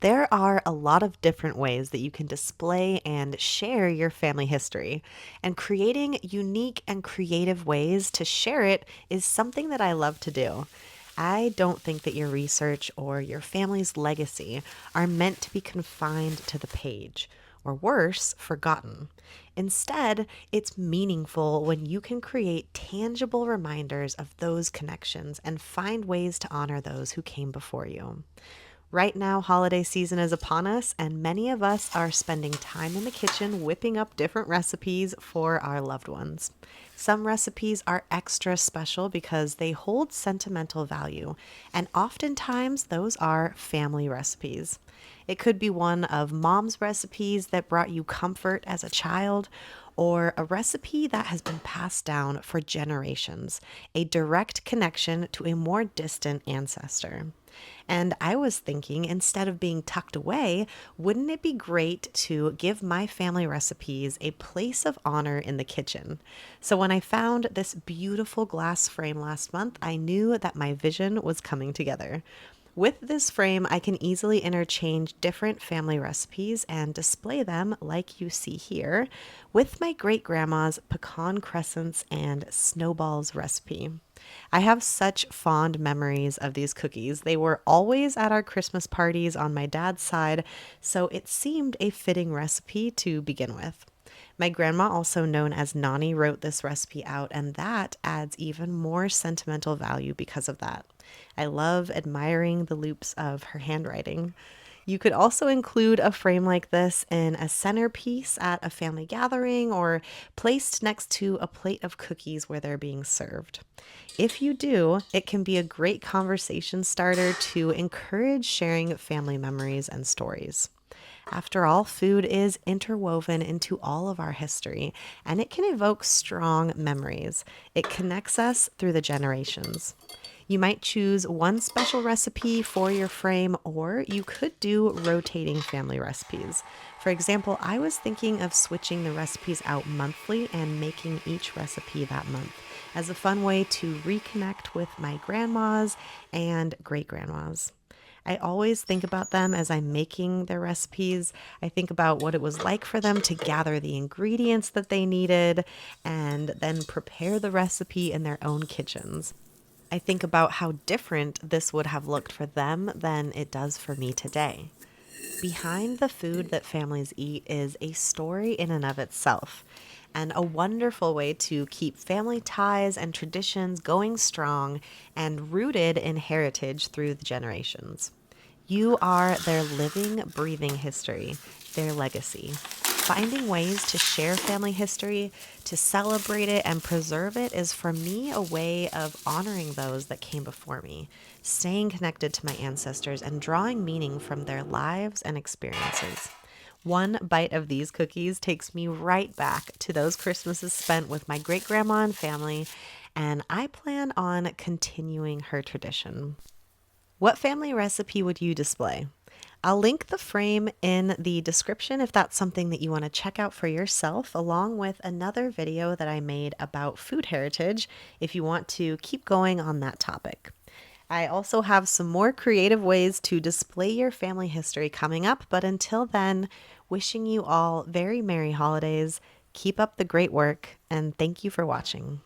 There are a lot of different ways that you can display and share your family history, and creating unique and creative ways to share it is something that I love to do. I don't think that your research or your family's legacy are meant to be confined to the page, or worse, forgotten. Instead, it's meaningful when you can create tangible reminders of those connections and find ways to honor those who came before you. Right now, holiday season is upon us, and many of us are spending time in the kitchen whipping up different recipes for our loved ones. Some recipes are extra special because they hold sentimental value, and oftentimes those are family recipes. It could be one of mom's recipes that brought you comfort as a child, or a recipe that has been passed down for generations, a direct connection to a more distant ancestor. And I was thinking, instead of being tucked away, wouldn't it be great to give my family recipes a place of honor in the kitchen? So when I found this beautiful glass frame last month, I knew that my vision was coming together. With this frame, I can easily interchange different family recipes and display them, like you see here, with my great grandma's pecan crescents and snowballs recipe. I have such fond memories of these cookies. They were always at our Christmas parties on my dad's side, so it seemed a fitting recipe to begin with. My grandma, also known as Nani, wrote this recipe out, and that adds even more sentimental value because of that. I love admiring the loops of her handwriting. You could also include a frame like this in a centerpiece at a family gathering or placed next to a plate of cookies where they're being served. If you do, it can be a great conversation starter to encourage sharing family memories and stories. After all, food is interwoven into all of our history, and it can evoke strong memories. It connects us through the generations. You might choose one special recipe for your frame, or you could do rotating family recipes. For example, I was thinking of switching the recipes out monthly and making each recipe that month as a fun way to reconnect with my grandmas and great grandmas. I always think about them as I'm making their recipes. I think about what it was like for them to gather the ingredients that they needed and then prepare the recipe in their own kitchens. I think about how different this would have looked for them than it does for me today. Behind the food that families eat is a story in and of itself, and a wonderful way to keep family ties and traditions going strong and rooted in heritage through the generations. You are their living, breathing history, their legacy. Finding ways to share family history, to celebrate it and preserve it is for me a way of honoring those that came before me, staying connected to my ancestors and drawing meaning from their lives and experiences. One bite of these cookies takes me right back to those Christmases spent with my great grandma and family, and I plan on continuing her tradition. What family recipe would you display? I'll link the frame in the description if that's something that you want to check out for yourself, along with another video that I made about food heritage if you want to keep going on that topic. I also have some more creative ways to display your family history coming up, but until then, wishing you all very merry holidays, keep up the great work, and thank you for watching.